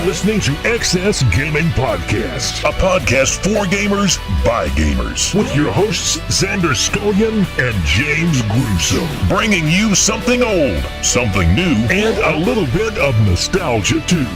listening to XSGaming Podcast, a podcast for gamers by gamers, with your hosts Xander Skullion and James Gruesome, bringing you something old, something new, and a little bit of nostalgia too.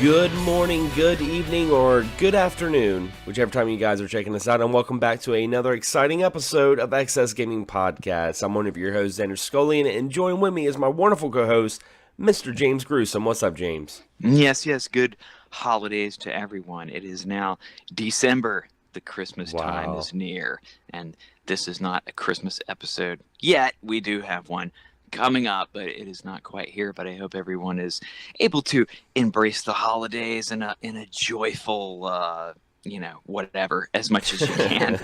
Good morning, good evening, or good afternoon, whichever time you guys are checking us out, and welcome back to another exciting episode of XSGaming Podcast. I'm one of your hosts, Xander Skullion, and join with me is my wonderful co-host, Mr. James Gruesome. What's up, James? Yes. Good holidays to everyone. It is now December. The Christmas time is near, and this is not a Christmas episode yet. We do have one coming up, but it is not quite here. But I hope everyone is able to embrace the holidays in a joyful, whatever, as much as you can,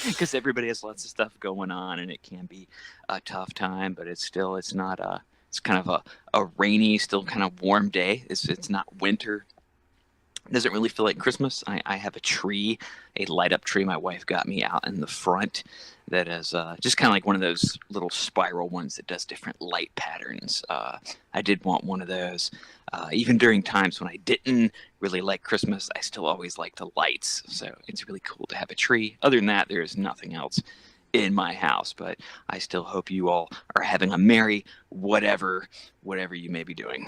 because everybody has lots of stuff going on, and it can be a tough time. But it's kind of a rainy, still kind of warm day. It's not winter. It doesn't really feel like Christmas. I have a tree, a light-up tree my wife got me out in the front that is just kind of like one of those little spiral ones that does different light patterns. I did want one of those. Even during times when I didn't really like Christmas, I still always like the lights. So it's really cool to have a tree. Other than that, there is nothing else in my house, but I still hope you all are having a merry whatever you may be doing.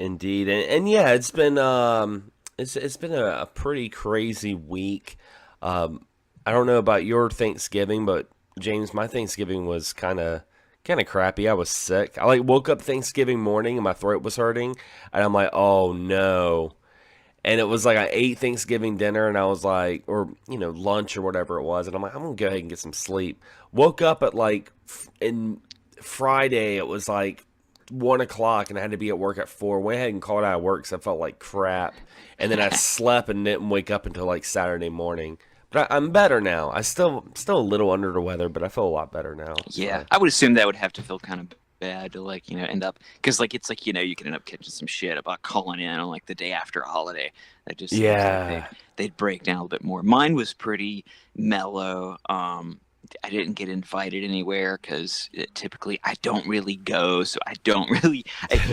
Indeed, and yeah, it's been a pretty crazy week. I don't know about your Thanksgiving, but James, my Thanksgiving was kind of crappy. I was sick. I woke up Thanksgiving morning and my throat was hurting, and I'm like, oh no. And it was like I ate Thanksgiving dinner, and I was like, or lunch or whatever it was, and I'm like, I'm gonna go ahead and get some sleep. Woke up at in Friday, it was like 1 o'clock, and I had to be at work at 4. Went ahead and called out of work because I felt like crap, and then I slept and didn't wake up until like Saturday morning. But I'm better now. I still a little under the weather, but I feel a lot better now. Yeah, so. I would assume that would have to feel kind of bad to end up, because it's like you can end up catching some shit about calling in on the day after a holiday. That just seems like they'd break down a little bit more. Mine was pretty mellow. I didn't get invited anywhere because typically I don't really go, so I don't really.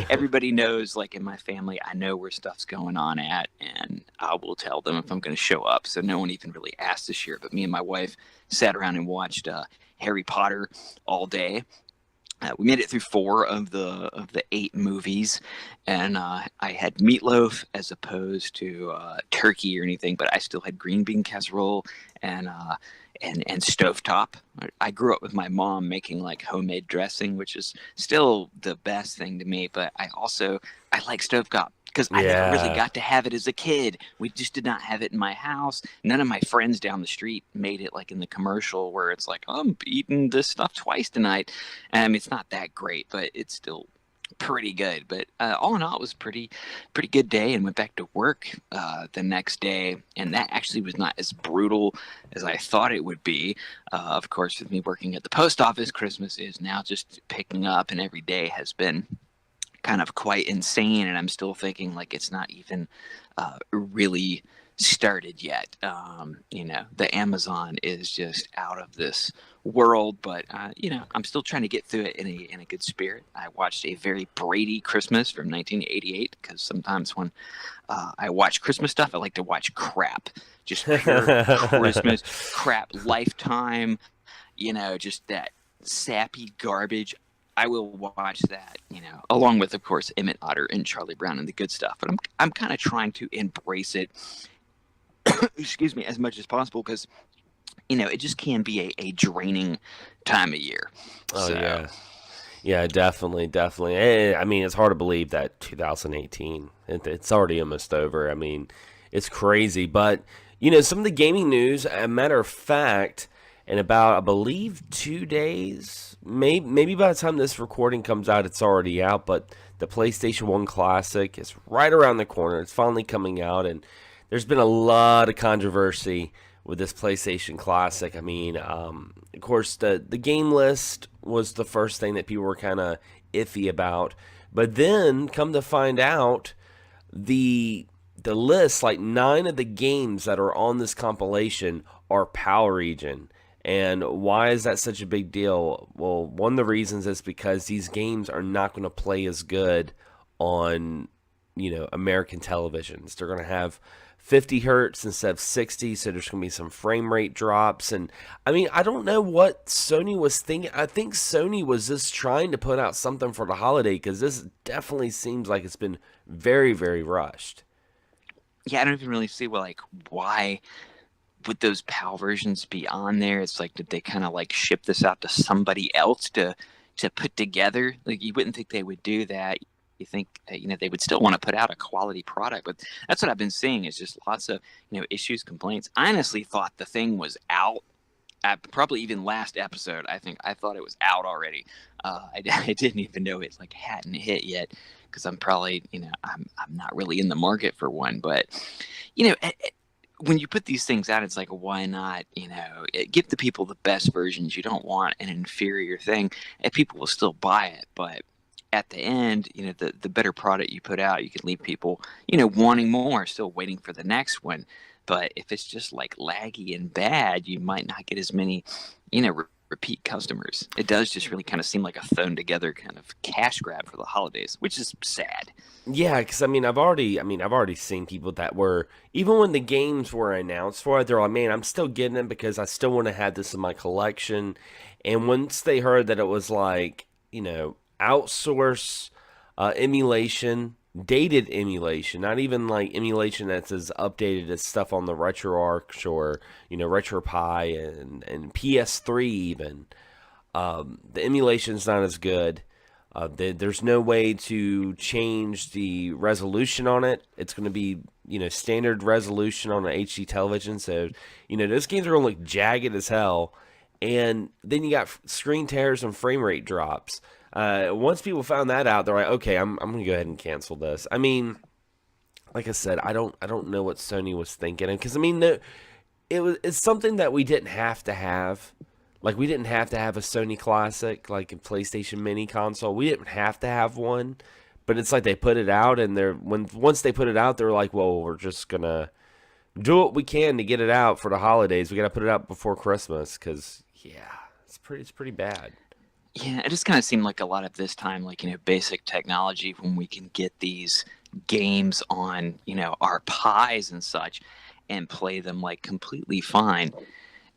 Everybody knows, in my family, I know where stuff's going on at, and I will tell them if I'm going to show up. So no one even really asked this year, but me and my wife sat around and watched Harry Potter all day. We made it through 4 of the 8 movies, and I had meatloaf as opposed to turkey or anything, but I still had green bean casserole and stovetop. I grew up with my mom making homemade dressing, which is still the best thing to me, but I like stovetop. Because I never really got to have it as a kid. We just did not have it in my house. None of my friends down the street made it in the commercial where it's I'm eating this stuff twice tonight. It's not that great, but it's still pretty good. But all in all, it was pretty good day, and went back to work the next day. And that actually was not as brutal as I thought it would be. Of course, with me working at the post office, Christmas is now just picking up, and every day has been kind of quite insane, and I'm still thinking it's not even really started yet. The Amazon is just out of this world, but I'm still trying to get through it in a good spirit. I watched a very Brady Christmas from 1988, because sometimes when I watch Christmas stuff, I like to watch crap, just pure Christmas crap, Lifetime, just that sappy garbage. I will watch that, along with, of course, Emmett Otter and Charlie Brown and the good stuff. But I'm kind of trying to embrace it, excuse me, as much as possible, because, it just can be a draining time of year. Oh, so. Yeah, definitely. It's hard to believe that 2018, it's already almost over. It's crazy. But, some of the gaming news, a matter of fact, in about, I believe, 2 days, maybe by the time this recording comes out, it's already out, but the PlayStation 1 Classic is right around the corner. It's finally coming out, and there's been a lot of controversy with this PlayStation Classic. Of course, the game list was the first thing that people were kind of iffy about, but then, come to find out, the list, 9 of the games that are on this compilation are PAL region. And why is that such a big deal? Well, one of the reasons is because these games are not going to play as good on, American televisions. They're going to have 50 hertz instead of 60, so there's going to be some frame rate drops. And I mean, I don't know what Sony was thinking. I think Sony was just trying to put out something for the holiday, because this definitely seems like it's been very, very rushed. Yeah, I don't even really see why would those PAL versions be on there. It's like, did they kind of like ship this out to somebody else to put together? Like, you wouldn't think they would do that. You think that, they would still want to put out a quality product, but that's what I've been seeing is just lots of issues, complaints. I honestly thought the thing was out at probably even last episode. I thought it was out already. I didn't even know it hadn't hit yet, because I'm probably I'm not really in the market for one. But when you put these things out, it's like, why not give the people the best versions? You don't want an inferior thing, and people will still buy it. But at the end, the better product you put out, you can leave people, wanting more, still waiting for the next one. But if it's just laggy and bad, you might not get as many, repeat customers. It does just really kind of seem like a thrown together kind of cash grab for the holidays, which is sad. Yeah, because I've already seen people that were, even when the games were announced for it, they're like, man, I'm still getting it because I still want to have this in my collection. And once they heard that it was outsource emulation, dated emulation, not even emulation that's as updated as stuff on the RetroArch or RetroPie and PS3 even. The emulation's not as good. There's no way to change the resolution on it. It's going to be standard resolution on an HD television, so those games are going to look jagged as hell. And then you got screen tears and frame rate drops. Once people found that out, they're like, okay, I'm gonna go ahead and cancel this. I mean, like I said, I don't know what Sony was thinking, because it's something that we didn't have to have. Like, we didn't have to have a Sony Classic, like a PlayStation Mini console. We didn't have to have one, but it's like they put it out, and once they put it out, they're like, well, we're just gonna do what we can to get it out for the holidays. We gotta put it out before Christmas, because it's pretty bad. Yeah, it just kind of seemed like a lot of this time, basic technology, when we can get these games on, our Pies and such, and play them completely fine.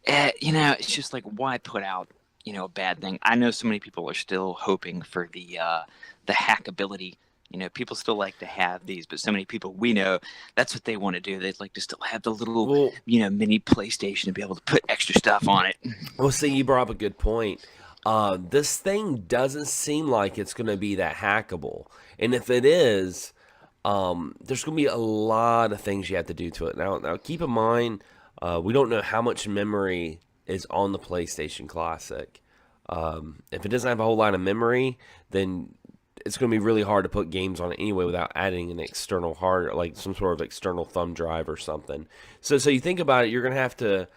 It's just why put out, a bad thing? I know so many people are still hoping for the hackability. People still like to have these, but so many people we know, that's what they want to do. They'd like to still have the little, mini PlayStation and be able to put extra stuff on it. Well, see, you brought up a good point. This thing doesn't seem like it's going to be that hackable. And if it is, there's going to be a lot of things you have to do to it. Now keep in mind, we don't know how much memory is on the PlayStation Classic. If it doesn't have a whole lot of memory, then it's going to be really hard to put games on it anyway without adding an external hard, like some sort of external thumb drive or something. So you think about it, you're going to have to,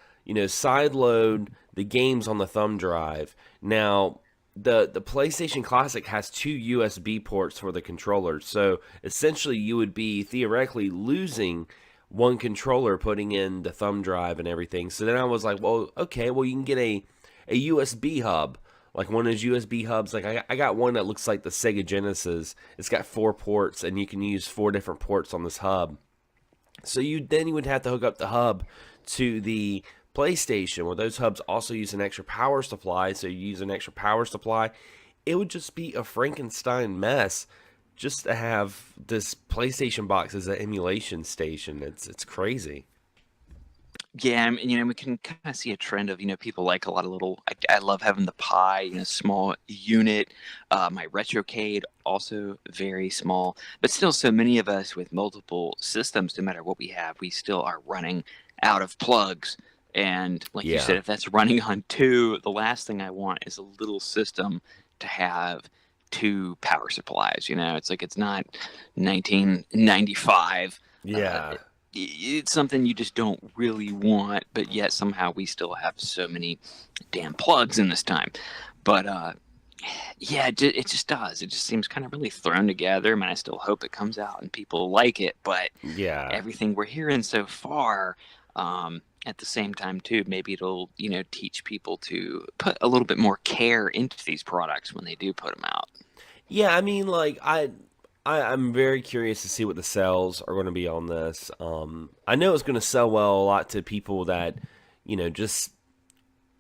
side load the games on the thumb drive. Now, the PlayStation Classic has 2 USB ports for the controllers. So essentially, you would be theoretically losing one controller putting in the thumb drive and everything. So then I was like, well, okay, well, you can get a USB hub. Like one of those USB hubs, I got one that looks like the Sega Genesis. It's got 4 ports, and you can use 4 different ports on this hub. So you would have to hook up the hub to the PlayStation, where those hubs also use an extra power supply. So you use an extra power supply. It would just be a Frankenstein mess just to have this PlayStation box as an emulation station. It's crazy. Yeah, we can kind of see a trend of, people like a lot of little, I love having the Pi, small unit. My Retrocade, also very small, but still so many of us with multiple systems, no matter what we have, we still are running out of plugs. And you said, if that's running on 2, the last thing I want is a little system to have 2 power supplies. It's it's not 1995. Yeah. It's something you just don't really want, but yet somehow we still have so many damn plugs in this time. But it just does. It just seems kind of really thrown together. I mean, I still hope it comes out and people like it, but everything we're hearing so far, at the same time too, maybe it'll teach people to put a little bit more care into these products when they do put them out. Yeah, I mean, I'm very curious to see what the sales are going to be on this. I know it's going to sell well a lot to people that, just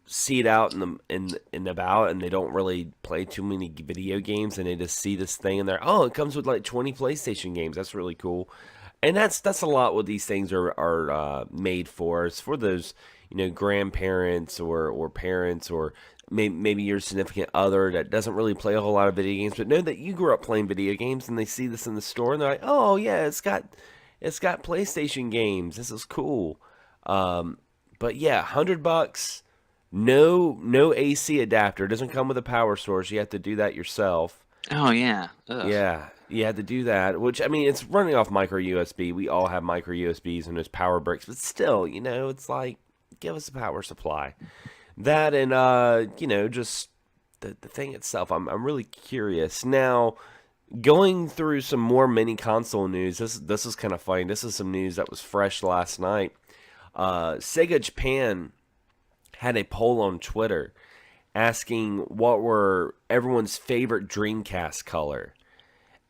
see it out in about, and they don't really play too many video games, and they just see this thing and they're, oh, it comes with like 20 PlayStation games. That's really cool. And that's a lot what these things are made for. It's for those, grandparents or parents, or maybe your significant other that doesn't really play a whole lot of video games, but know that you grew up playing video games, and they see this in the store and they're like, oh yeah, it's got PlayStation games. This is cool. But yeah, $100. No AC adapter. It doesn't come with a power source. You have to do that yourself. Oh yeah. Ugh. Yeah, you had to do that. Which, I mean, it's running off micro USB. We all have micro USBs and those power bricks, but still, it's like, give us a power supply. That and just the thing itself. I'm really curious now. Going through some more mini console news. This is kind of funny. This is some news that was fresh last night. Sega Japan had a poll on Twitter asking what were everyone's favorite Dreamcast color.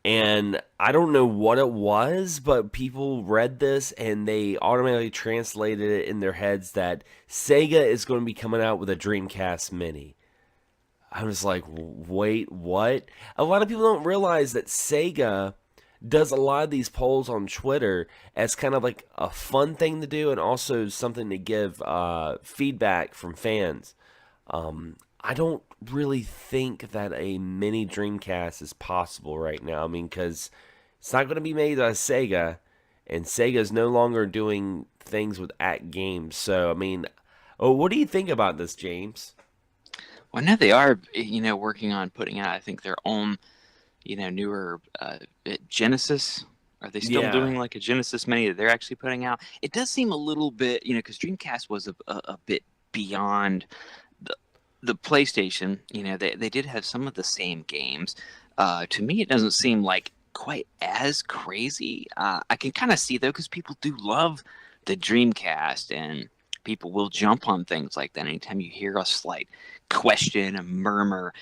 And I don't know what it was, but people read this and they automatically translated it in their heads that Sega is going to be coming out with a Dreamcast Mini. I was like, wait, what? A lot of people don't realize that Sega does a lot of these polls on Twitter as kind of like a fun thing to do, and also something to give feedback from fans. I don't really think that a mini Dreamcast is possible right now. I mean, because it's not going to be made by Sega, and Sega's no longer doing things with AtGames. So, I mean, what do you think about this, James? Well, now they are, working on putting out, I think, their own, newer Genesis. Are they still doing like a Genesis Mini that they're actually putting out? It does seem a little bit, because Dreamcast was a bit beyond the PlayStation. They did have some of the same games. To me, it doesn't seem like quite as crazy. I can kind of see, though, because people do love the Dreamcast, and people will jump on things like that. Anytime you hear a slight question, a murmur,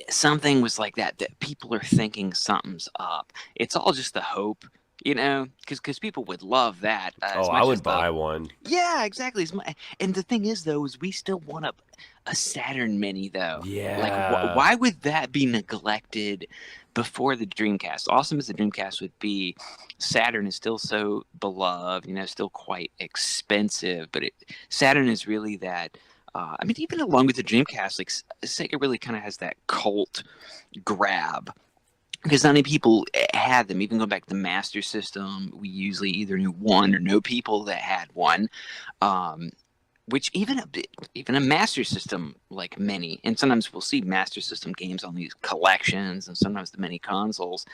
something was like that people are thinking something's up. It's all just the hope, because people would love that. I would buy one. Yeah, exactly. And the thing is, though, is we still want a Saturn Mini, though. Yeah. Like, why would that be neglected before the Dreamcast? Awesome as the Dreamcast would be, Saturn is still so beloved, still quite expensive. But Saturn is really that. Even along with the Dreamcast, like Sega really kind of has that cult grab, because not many people had them. Even going back to the Master System, we usually either knew one or no people that had one. Which even a Master System like Mini, and sometimes we'll see Master System games on these collections, and sometimes the mini consoles.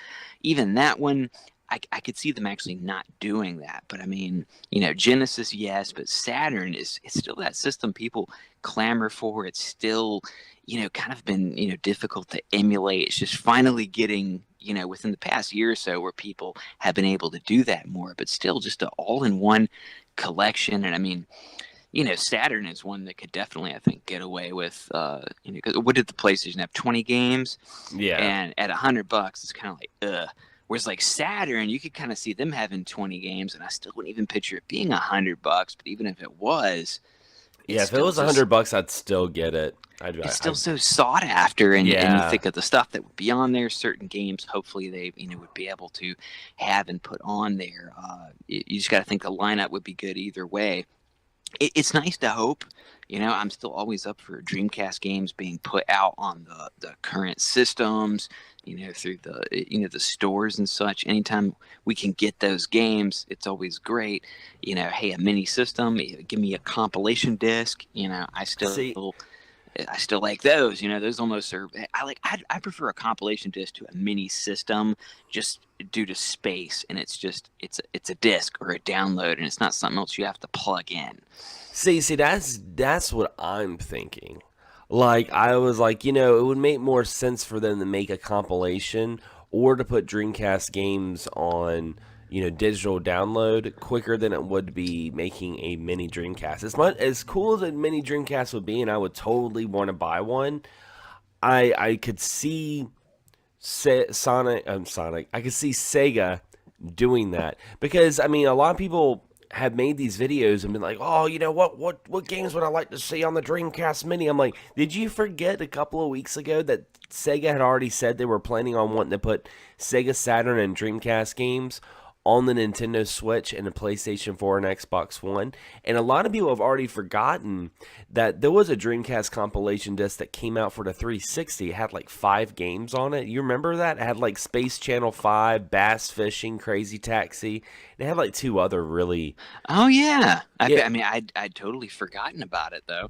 Even that one, I could see them actually not doing that. But I mean, Genesis, yes, but Saturn it's still that system people clamor for. It's still, kind of been, difficult to emulate. It's just finally getting, within the past year or so where people have been able to do that more, but still just an all-in-one collection. And I mean, Saturn is one that could definitely, I think, get away with, 'cause what did the PlayStation have? 20 games? Yeah. And at $100, it's kind of like, ugh. Whereas like Saturn, you could kind of see them having 20 games, and I still wouldn't even picture it being $100. But even if it was, if it was $100, I'd still get it. It's still so sought after, and you think of the stuff that would be on there. Certain games, hopefully they would be able to have and put on there. You just got to think the lineup would be good either way. It's nice to hope. I'm still always up for Dreamcast games being put out on the current systems, through the stores and such. Anytime we can get those games, it's always great. Hey, a mini system, give me a compilation disc. I still like those. Those almost are. I prefer a compilation disc to a mini system, just due to space, and it's a disc or a download, and it's not something else you have to plug in. See, that's what I'm thinking. Like, I was like, it would make more sense for them to make a compilation or to put Dreamcast games on, digital download quicker than it would be making a mini Dreamcast. As cool as a mini Dreamcast would be, and I would totally want to buy one, I could see Sonic. I could see Sega doing that because I mean, a lot of people have made these videos and been like, "Oh, you know what games would I like to see on the Dreamcast Mini?" I'm like, did you forget a couple of weeks ago that Sega had already said they were planning on wanting to put Sega Saturn and Dreamcast games on the Nintendo Switch and the PlayStation 4 and Xbox One? And a lot of people have already forgotten that there was a Dreamcast compilation disc that came out for the 360. It had like 5 games on it. You remember that? It had like Space Channel 5, Bass Fishing, Crazy Taxi. It had like 2 other really... Oh, yeah. Yeah. I mean, I'd totally forgotten about it, though.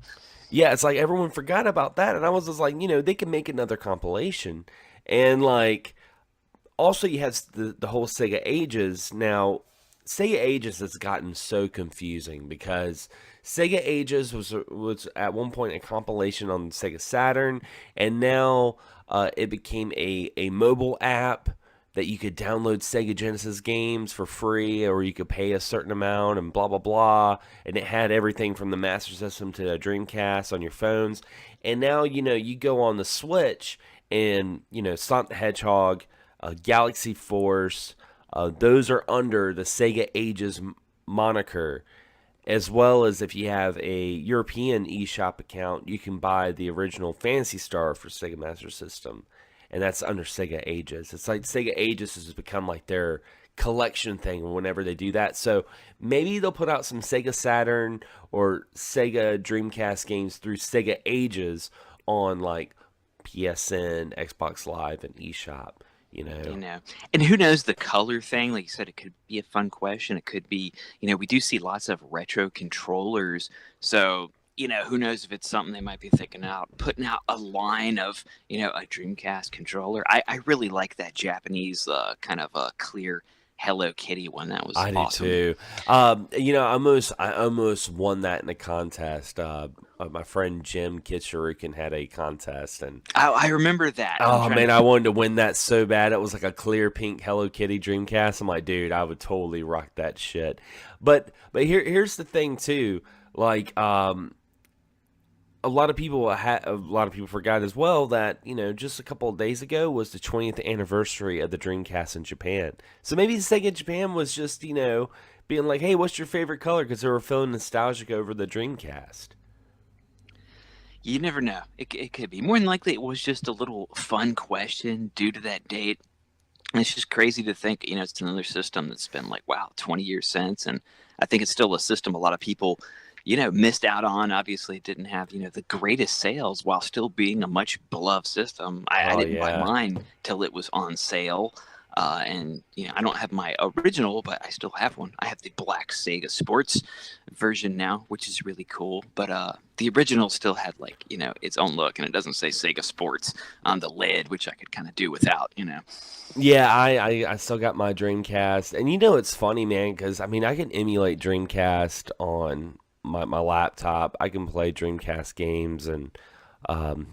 Yeah, it's like everyone forgot about that. And I was just like, they can make another compilation. And like... Also, you have the whole Sega Ages. Now, Sega Ages has gotten so confusing because Sega Ages was at one point a compilation on Sega Saturn, and now it became a mobile app that you could download Sega Genesis games for free, or you could pay a certain amount and blah, blah, blah. And it had everything from the Master System to the Dreamcast on your phones. And now, you go on the Switch and, Sonic the Hedgehog, Galaxy Force, those are under the Sega Ages moniker, as well as if you have a European eShop account, you can buy the original Phantasy Star for Sega Master System, and that's under Sega Ages. It's like Sega Ages has become like their collection thing whenever they do that. So maybe they'll put out some Sega Saturn or Sega Dreamcast games through Sega Ages on like PSN, Xbox Live, and eShop. And who knows, the color thing, like you said, it could be a fun question. It could be, we do see lots of retro controllers. So, who knows if it's something they might be putting out a line of, a Dreamcast controller. I really like that Japanese kind of clear Hello Kitty one. That was awesome. I do too. I almost won that in a contest. My friend Jim Kitcherukin had a contest, and I remember that. Oh man, I wanted to win that so bad. It was like a clear pink Hello Kitty Dreamcast. I'm like, dude, I would totally rock that shit. But here's the thing too. Like, a lot of people forgot as well that just a couple of days ago was the 20th anniversary of the Dreamcast in Japan. So maybe Sega Japan was just being like, hey, what's your favorite color? Because they were feeling nostalgic over the Dreamcast. You never know. It could be. More than likely, it was just a little fun question due to that date. And it's just crazy to think, it's another system that's been like, wow, 20 years since. And I think it's still a system a lot of people, missed out on. Obviously, it didn't have, the greatest sales while still being a much beloved system. I didn't buy mine till it was on sale. And I don't have my original, but I still have one. I have the black Sega Sports version now, which is really cool. But the original still had its own look, and it doesn't say Sega Sports on the lid, which I could kind of do without. Yeah, I still got my Dreamcast, and it's funny, man, because I can emulate Dreamcast on my laptop. I can play Dreamcast games, and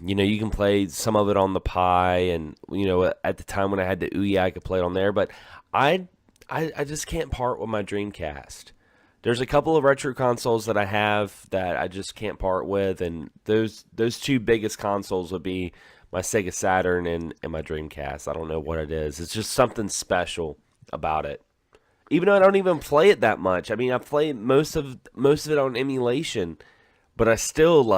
you can play some of it on the Pi, and at the time when I had the Ouya, I could play it on there. But I just can't part with my Dreamcast. There's a couple of retro consoles that I have that I just can't part with, and those 2 biggest consoles would be my Sega Saturn and my Dreamcast. I don't know what it is. It's just something special about it. Even though I don't even play it that much. I play most of it on emulation, but I still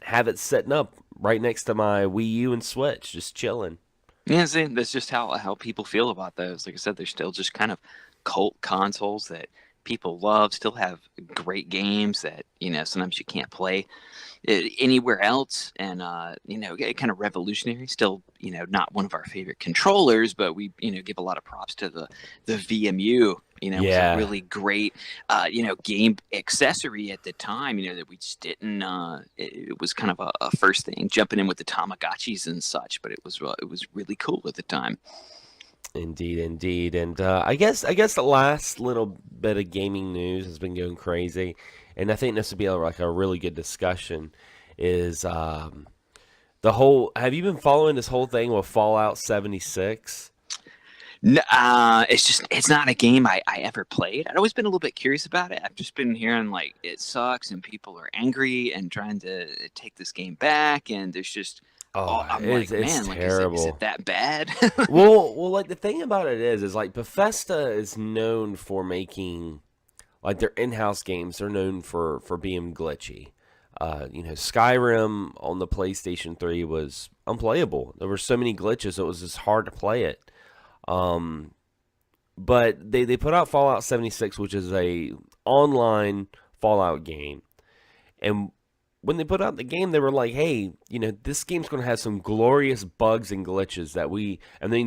have it sitting up right next to my Wii U and Switch, just chilling. Yeah, see, that's just how people feel about those. Like I said, they're still just kind of cult consoles that people love, still have great games that, sometimes you can't play anywhere else. And, kind of revolutionary, still, not one of our favorite controllers, but we, give a lot of props to the VMU. Was a really great, game accessory at the time, that we just didn't, it was kind of a first thing, jumping in with the Tamagotchis and such, but it was really cool at the time. Indeed. And I guess the last little bit of gaming news has been going crazy, and I think this would be a really good discussion, is the whole, have you been following this whole thing with Fallout 76? No, it's not a game I ever played. I'd always been a little bit curious about it. I've just been hearing it sucks and people are angry and trying to take this game back, and there's just I'm it's like, man, like, terrible. is it that bad? well, like the thing about it is like Bethesda is known for making like their in-house games. They're known for being glitchy. Skyrim on the PlayStation 3 was unplayable. There were so many glitches, it was just hard to play it. But they put out Fallout 76, which is a online Fallout game. And when they put out the game, they were like, hey, this game's going to have some glorious bugs and glitches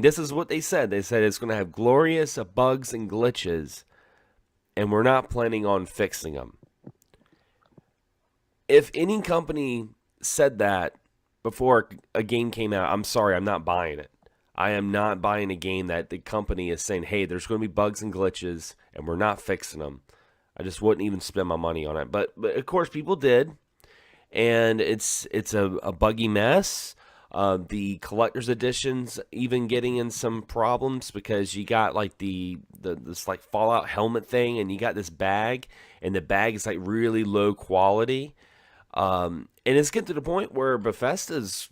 this is what they said. They said it's going to have glorious bugs and glitches, and we're not planning on fixing them. If any company said that before a game came out, I'm sorry, I'm not buying it. I am not buying a game that the company is saying, hey, there's going to be bugs and glitches, and we're not fixing them. I just wouldn't even spend my money on it. But of course, people did, and it's a buggy mess. The collector's edition's even getting in some problems because you got like this like Fallout helmet thing, and you got this bag, and the bag is like really low quality. And it's getting to the point where Bethesda's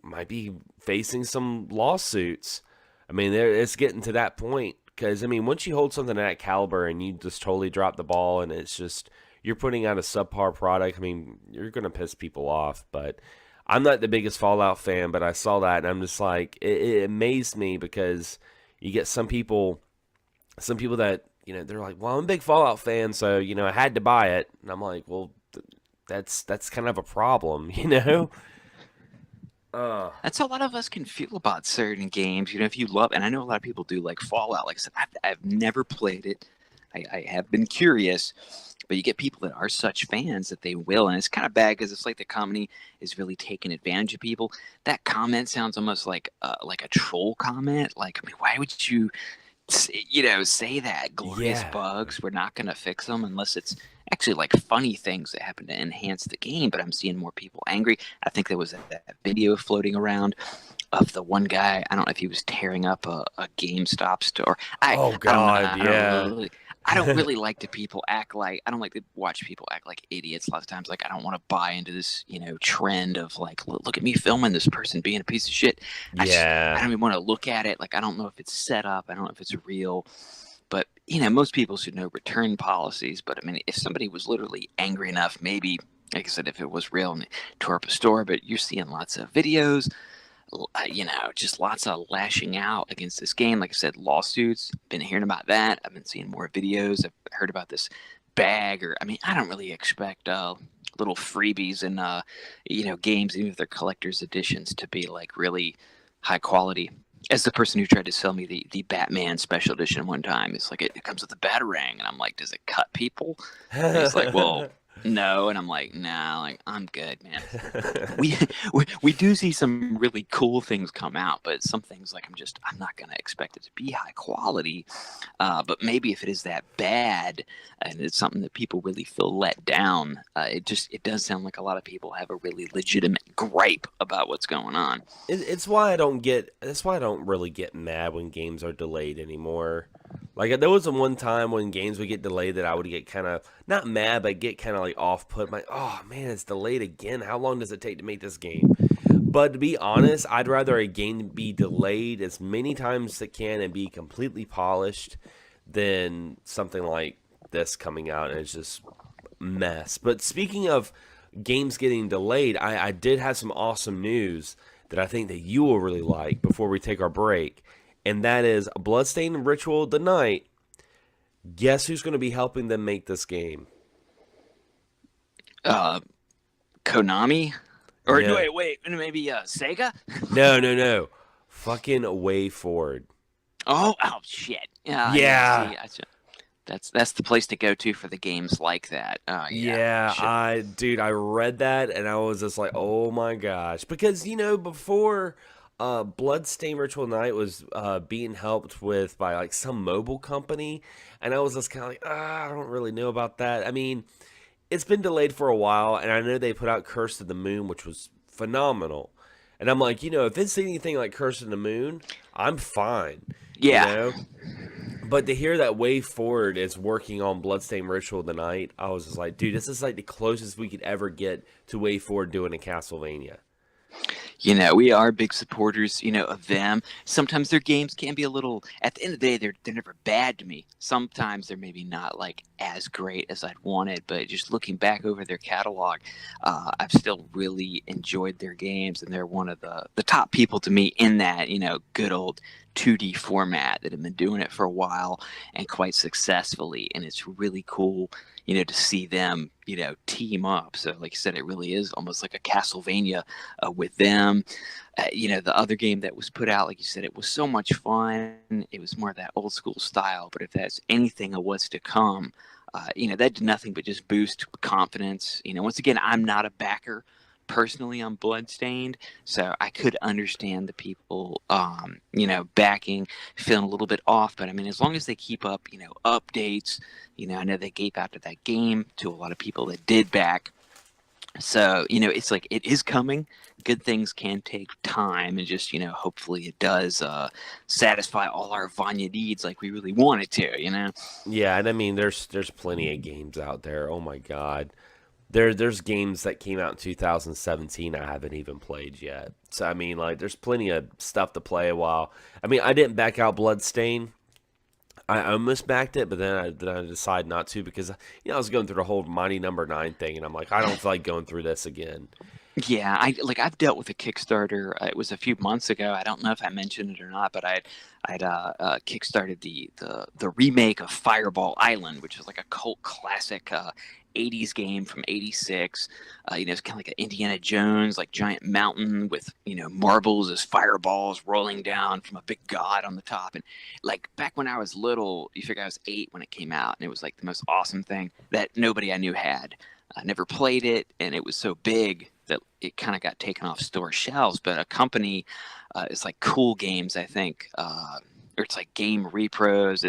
might be facing some lawsuits. I mean, it's getting to that point because, I mean, once you hold something of that caliber and you just totally drop the ball and it's just, you're putting out a subpar product, I mean, you're going to piss people off. But I'm not the biggest Fallout fan, but I saw that and I'm just like, it amazed me because you get some people that, they're like, well, I'm a big Fallout fan, so, I had to buy it. And I'm like, well, that's kind of a problem, That's how a lot of us can feel about certain games. If you love, and I know a lot of people do like Fallout. Like I said, I've never played it. I have been curious, but you get people that are such fans that they will, and it's kind of bad because it's like the company is really taking advantage of people. That comment sounds almost like a troll comment. Like, I mean, why would you, say that glorious bugs? We're not going to fix them unless it's actually like funny things that happen to enhance the game. But I'm seeing more people angry. I think there was that video floating around of the one guy. I don't know if he was tearing up a GameStop store. I don't really like to people act like, I don't like to watch people act like idiots a lot of times. Like, I don't want to buy into this, trend of like, look at me filming this person being a piece of shit. I don't even want to look at it. Like, I don't know if it's set up. I don't know if it's real. But, most people should know return policies. But, I mean, if somebody was literally angry enough, maybe, like I said, if it was real and they tore up a store, but you're seeing lots of videos, just lots of lashing out against this game. Like I said, lawsuits, been hearing about that. I've been seeing more videos. I've heard about this bag I don't really expect little freebies in, games, even if they're collector's editions, to be like really high quality. As the person who tried to sell me the Batman special edition one time, it's like, it comes with a batarang. And I'm like, does it cut people? And he's like, well, no. And I'm like, nah, like, I'm good, man. we do see some really cool things come out, but some things like I'm not going to expect it to be high quality. But maybe if it is that bad and it's something that people really feel let down, it does sound like a lot of people have a really legitimate gripe about what's going on. It's why I don't really get mad when games are delayed anymore. Like, there was one time when games would get delayed that I would get kind of, not mad, but get kind of like off-put. I'm like, oh man, it's delayed again. How long does it take to make this game? But to be honest, I'd rather a game be delayed as many times as it can and be completely polished than something like this coming out and it's just mess. But speaking of games getting delayed, I did have some awesome news that I think that you will really like before we take our break. And that is Bloodstained Ritual of the Night. Guess who's going to be helping them make this game? Konami? Or wait, maybe Sega? No. Fucking WayForward. Oh shit. Yeah. That's the place to go to for the games like that. I read that and I was just like, oh my gosh. Because, before Bloodstained Ritual Night was being helped with by like some mobile company, and I was just kind of like, I don't really know about that. I mean, it's been delayed for a while, and I know they put out Curse of the Moon, which was phenomenal. And I'm like, if it's anything like Curse of the Moon, I'm fine. Yeah. But to hear that WayForward is working on Bloodstained Ritual of the Night, I was just like, dude, this is like the closest we could ever get to WayForward doing a Castlevania. We are big supporters, of them. Sometimes their games can be a little, at the end of the day, they're never bad to me. Sometimes they're maybe not like as great as I'd wanted, but just looking back over their catalog, I've still really enjoyed their games, and they're one of the top people to me in that, good old 2D format that have been doing it for a while and quite successfully. And it's really cool, to see them, team up. So like you said, it really is almost like a Castlevania with them. The other game that was put out, like you said, it was so much fun. It was more of that old school style. But if that's anything that was to come, that did nothing but just boost confidence. Once again, I'm not a backer personally on Bloodstained, so I could understand the people, backing, feeling a little bit off. But I mean, as long as they keep up, updates, I know they gave out to that game to a lot of people that did back. So, it's like it is coming. Good things can take time, and just, hopefully it does satisfy all our Vanya needs like we really want it to, Yeah, and I mean, there's plenty of games out there. Oh my God. There's games that came out in 2017 I haven't even played yet. So, I mean, like, there's plenty of stuff to play a while. I mean, I didn't back out Bloodstain. I almost backed it, but then I decided not to because, I was going through the whole Mighty Number 9 thing, and I'm like, I don't feel like going through this again. Yeah, I've dealt with a Kickstarter. It was a few months ago. I don't know if I mentioned it or not, but I'd kickstarted the remake of Fireball Island, which is like a cult classic 80s game from 86. It's kind of like an Indiana Jones, like giant mountain with, marbles as fireballs rolling down from a big god on the top. And like back when I was little, you figure I was 8 when it came out, and it was like the most awesome thing that nobody I knew had. I never played it, and it was so big that it kind of got taken off store shelves. But a company, it's like Cool Games, I think, or it's like Game Repros.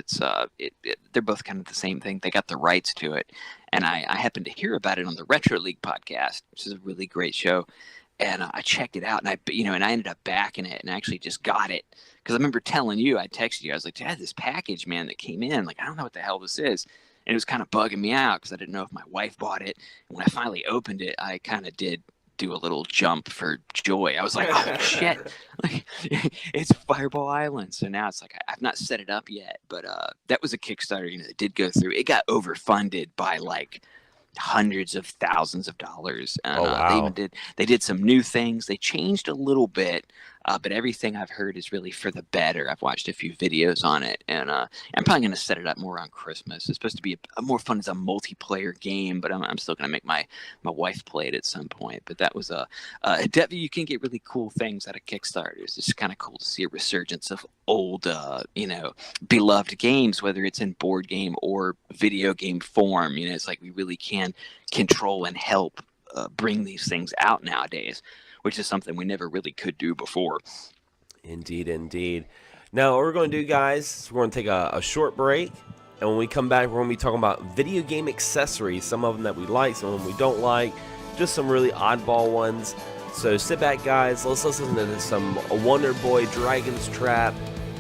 They're both kind of the same thing. They got the rights to it, and I happened to hear about it on the Retro League podcast, which is a really great show. And I checked it out, and I ended up backing it, and I actually just got it because I remember telling you, I texted you, I was like, Dad, this package, man, that came in, like, I don't know what the hell this is. And it was kind of bugging me out because I didn't know if my wife bought it. And when I finally opened it, I kind of did do a little jump for joy. I was like, oh shit, like, it's Fireball Island. So now it's like, I've not set it up yet, but that was a Kickstarter, that did go through. It got overfunded by like hundreds of thousands of dollars. And wow. They did some new things. They changed a little bit, but everything I've heard is really for the better. I've watched a few videos on it, and I'm probably going to set it up more on Christmas. It's supposed to be a more fun as a multiplayer game, but I'm still going to make my wife play it at some point. But that was definitely, you can get really cool things out of Kickstarters. It's kind of cool to see a resurgence of old, beloved games, whether it's in board game or video game form. It's like we really can control and help bring these things out nowadays, which is something we never really could do before. Indeed. Now, what we're going to do, guys, we're going to take a short break. And when we come back, we're going to be talking about video game accessories. Some of them that we like, some of them we don't like. Just some really oddball ones. So sit back, guys. Let's listen to some Wonder Boy Dragon's Trap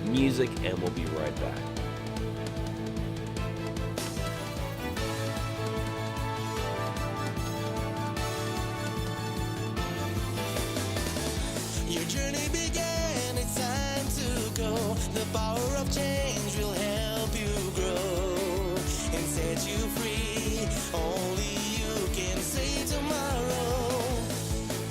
music, and we'll be right back. Your journey began, it's time to go. The power of change will help you grow and set you free. Only you can save tomorrow.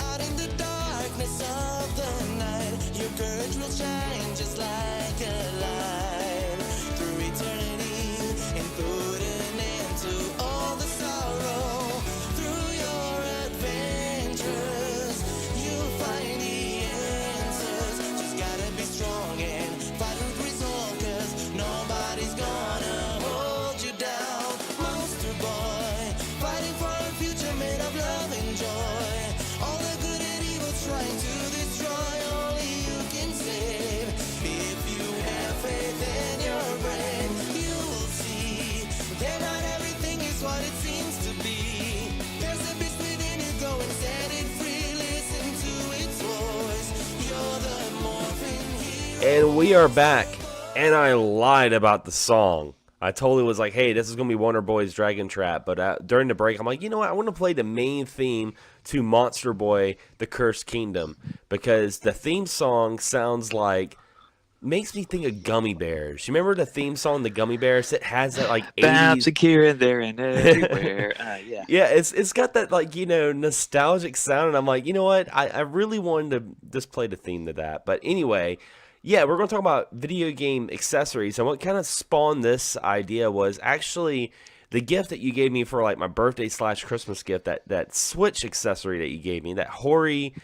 Out in the darkness of the night, your courage will shine just like a light. Through eternity and put an end to all the sorrow. Through your adventures, you'll find the answers. Just gotta be strong and fight with resolve, 'cause nobody's gonna hold you down. Monster boy, fighting for a future made of love and joy. All the good and evil trying to destroy, only you can save. If you have faith in your brain, you'll see that not everything is what it seems to be. There's a beast within you, go and set it free. Listen to its voice. You're the morphing hero. And we are back. And I lied about the song. I totally was like, hey, this is going to be Wonder Boy's Dragon Trap. But during the break, I'm like, you know what? I want to play the main theme to Monster Boy, The Cursed Kingdom. Because the theme song sounds like, makes me think of Gummy Bears. You remember the theme song, The Gummy Bears? It has that like 80s... Bounce here and there and everywhere. Yeah. Yeah, it's got that like, nostalgic sound. And I'm like, you know what? I really wanted to just play the theme to that. But anyway... Yeah, we're going to talk about video game accessories, and what kind of spawned this idea was actually the gift that you gave me for like my birthday / Christmas gift, that Switch accessory that you gave me, that Hori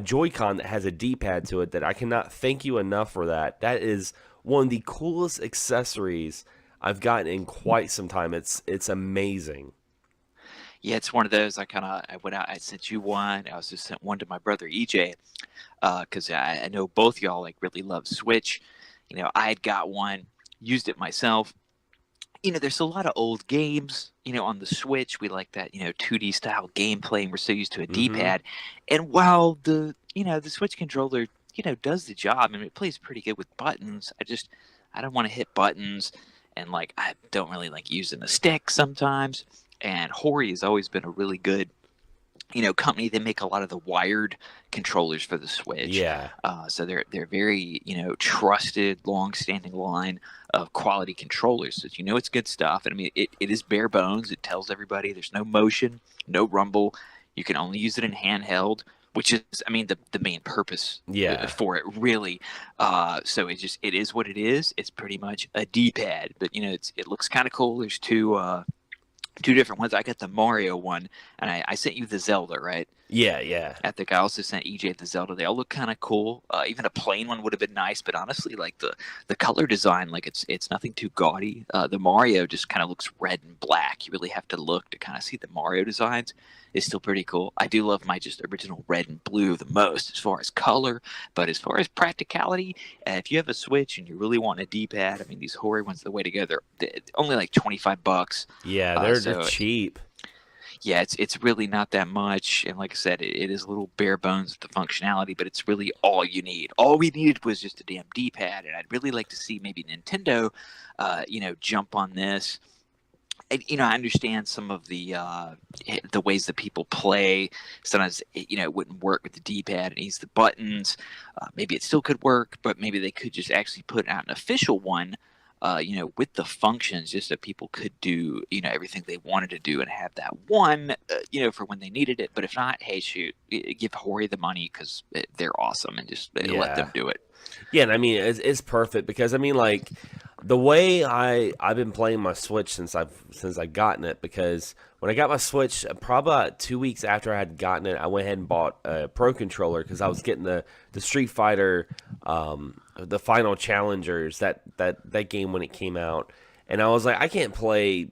Joy-Con that has a D-pad to it, that I cannot thank you enough for that. That is one of the coolest accessories I've gotten in quite some time. It's amazing. Yeah, it's one of those. I went out. I sent you one. I also sent one to my brother EJ, because I know both y'all like really love Switch. I had got one, used it myself. There's a lot of old games, on the Switch. We like that, 2D style gameplay, and we're so used to a D-pad. And while the Switch controller, does the job, it plays pretty good with buttons. I don't want to hit buttons, and like I don't really like using a stick sometimes. And Hori has always been a really good, company. They make a lot of the wired controllers for the Switch. Yeah. So they're very, trusted, long-standing line of quality controllers. So it's good stuff. And it is bare bones. It tells everybody there's no motion, no rumble. You can only use it in handheld, which is, the main purpose for it, really. So it is what it is. It's pretty much a D-pad, but it looks kind of cool. There's two different ones. I got the Mario one, and I sent you the Zelda, right? Yeah. I think I also sent EJ the Zelda. They all look kind of cool. Even a plain one would have been nice, but honestly, like the color design, like it's nothing too gaudy. The Mario just kind of looks red and black. You really have to look to kind of see the Mario designs. It's still pretty cool. I do love my just original red and blue the most as far as color, but as far as practicality, if you have a Switch and you really want a D-pad, these Hori ones, the way to go, they're only like $25. Yeah, they're cheap. Yeah, it's really not that much, and like I said, it is a little bare bones with the functionality, but it's really all you need. All we needed was just a damn D-pad, and I'd really like to see maybe Nintendo, jump on this. I understand some of the ways that people play. Sometimes it wouldn't work with the D-pad. It needs the buttons. Maybe it still could work, but maybe they could just actually put out an official one, with the functions, just so people could do everything they wanted to do and have that one, for when they needed it. But if not, hey, shoot, give Hori the money because they're awesome, and just let them do it. Yeah, and it's perfect because like the way I've been playing my Switch since I've gotten it, because when I got my Switch, probably about 2 weeks after I had gotten it, I went ahead and bought a Pro Controller because I was getting the Street Fighter, the Final Challengers, that game when it came out, and I was like, I can't play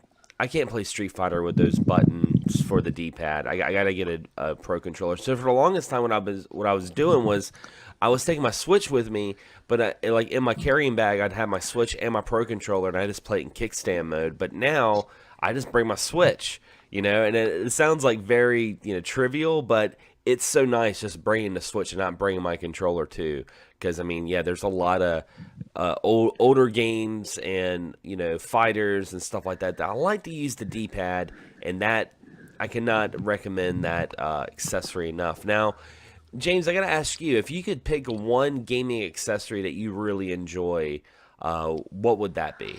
Street Fighter with those buttons for the D-pad. I got to get a Pro Controller. So for the longest time, what I was doing was I was taking my Switch with me, but like in my carrying bag, I'd have my Switch and my Pro Controller, and I just play it in kickstand mode. But now I just bring my Switch, and it sounds like very trivial, but it's so nice just bringing the Switch and not bringing my controller too. Because there's a lot of older games and fighters and stuff like that I like to use the D-pad, and that I cannot recommend that accessory enough. Now, James, I gotta ask you, if you could pick one gaming accessory that you really enjoy, what would that be?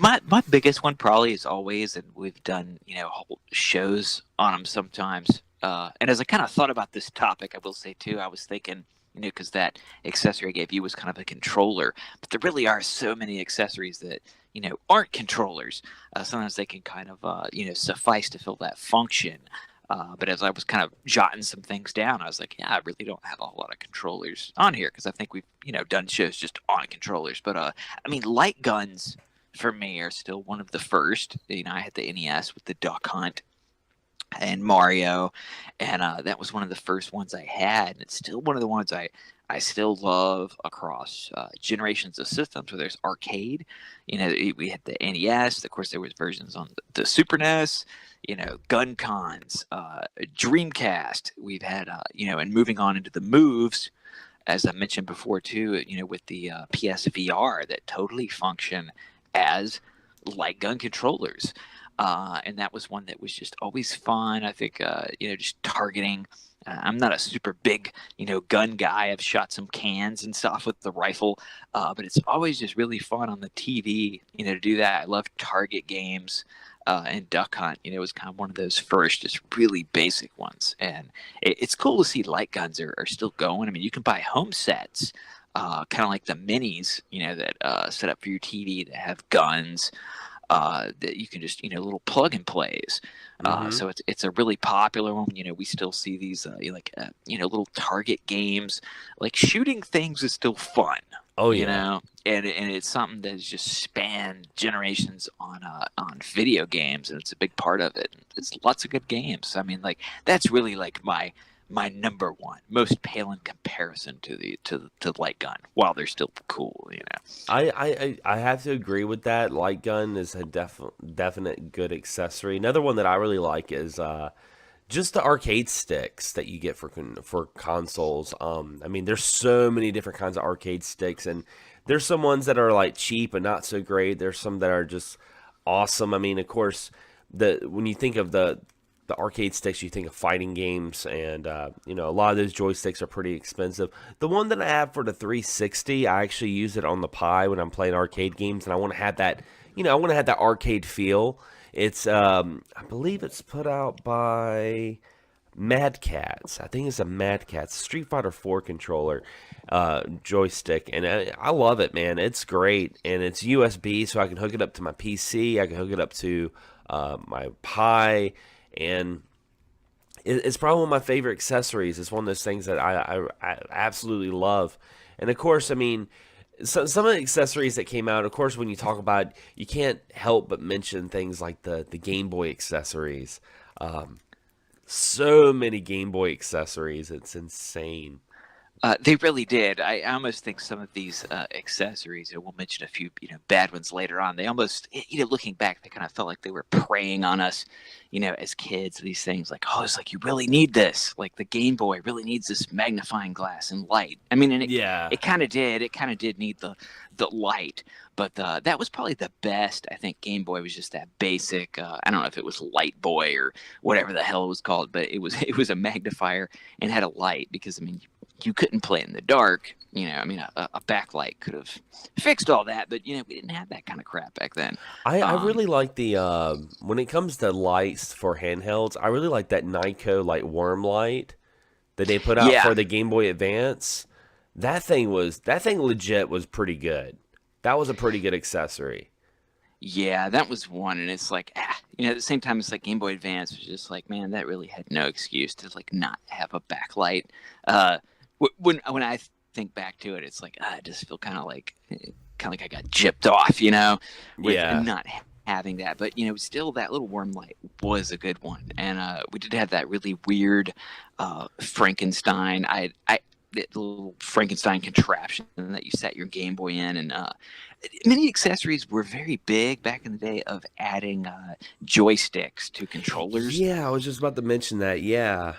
My biggest one probably is always, and we've done whole shows on them sometimes. And as I kind of thought about this topic, I will say too, I was thinking, because that accessory I gave you was kind of a controller, but there really are so many accessories that aren't controllers. Sometimes they can kind of suffice to fill that function. But as I was kind of jotting some things down, I was like, yeah, I really don't have a whole lot of controllers on here, because I think we've done shows just on controllers. But light guns for me are still one of the first. I had the NES with the Duck Hunt and Mario, and that was one of the first ones I had, and it's still one of the ones I still love across generations of systems. Where there's arcade, we had the NES. Of course, there was versions on the Super NES. Gun cons, Dreamcast. We've had, and moving on into the moves, as I mentioned before too. With the PSVR that totally function as light gun controllers. And that was one that was just always fun. I think, just targeting. I'm not a super big, gun guy. I've shot some cans and stuff with the rifle, but it's always just really fun on the TV, to do that. I love target games. And Duck Hunt, was kind of one of those first, just really basic ones. And it's cool to see light guns are still going. I mean, you can buy home sets, kind of like the minis, that set up for your TV that have guns. That you can just little plug and plays. So it's a really popular one. We still see these little target games. Like shooting things is still fun. Oh yeah, and it's something that's just spanned generations on video games, and it's a big part of it. It's lots of good games. I mean, like that's really like my number one, most pale in comparison to the light gun. While they're still cool, I have to agree with that. Light gun is a definite good accessory. Another one that I really like is just the arcade sticks that you get for consoles. I mean, there's so many different kinds of arcade sticks, and there's some ones that are like cheap and not so great. There's some that are just awesome. I mean, of course, when you think of the arcade sticks, you think of fighting games, and a lot of those joysticks are pretty expensive. The one that I have for the 360, I actually use it on the Pi when I'm playing arcade games, and I want to have that, I want to have that arcade feel. It's, I believe it's put out by Mad Catz. I think it's a Mad Catz Street Fighter 4 controller joystick, and I love it, man. It's great, and it's USB, so I can hook it up to my PC. I can hook it up to my Pi, and it's probably one of my favorite accessories. It's one of those things that I absolutely love. And of course, I mean, some of the accessories that came out, of course, when you talk about, you can't help but mention things like the Game Boy accessories. So many Game Boy accessories, it's insane. They really did. I almost think some of these accessories, and we'll mention a few, bad ones later on. They almost, looking back, they kind of felt like they were preying on us, as kids. These things like, oh, it's like you really need this. Like the Game Boy really needs this magnifying glass and light. I mean, and it kind of did. It kind of did need the light, but that was probably the best. I think Game Boy was just that basic. I don't know if it was Light Boy or whatever the hell it was called, but it was a magnifier and had a light because I mean. You couldn't play in the dark, a backlight could have fixed all that, but, we didn't have that kind of crap back then. I really like the, when it comes to lights for handhelds, I really like that Nyko, like, worm light that they put out for the Game Boy Advance. That thing legit was pretty good. That was a pretty good accessory. Yeah, that was one, and it's like, at the same time, it's like Game Boy Advance was just like, man, that really had no excuse to, like, not have a backlight. When I think back to it, it's like I just feel kind of like I got gypped off, with not having that. But still, that little worm light was a good one, and we did have that really weird Frankenstein. The little Frankenstein contraption that you set your Game Boy in, and many accessories were very big back in the day of adding joysticks to controllers. Yeah, I was just about to mention that. Yeah.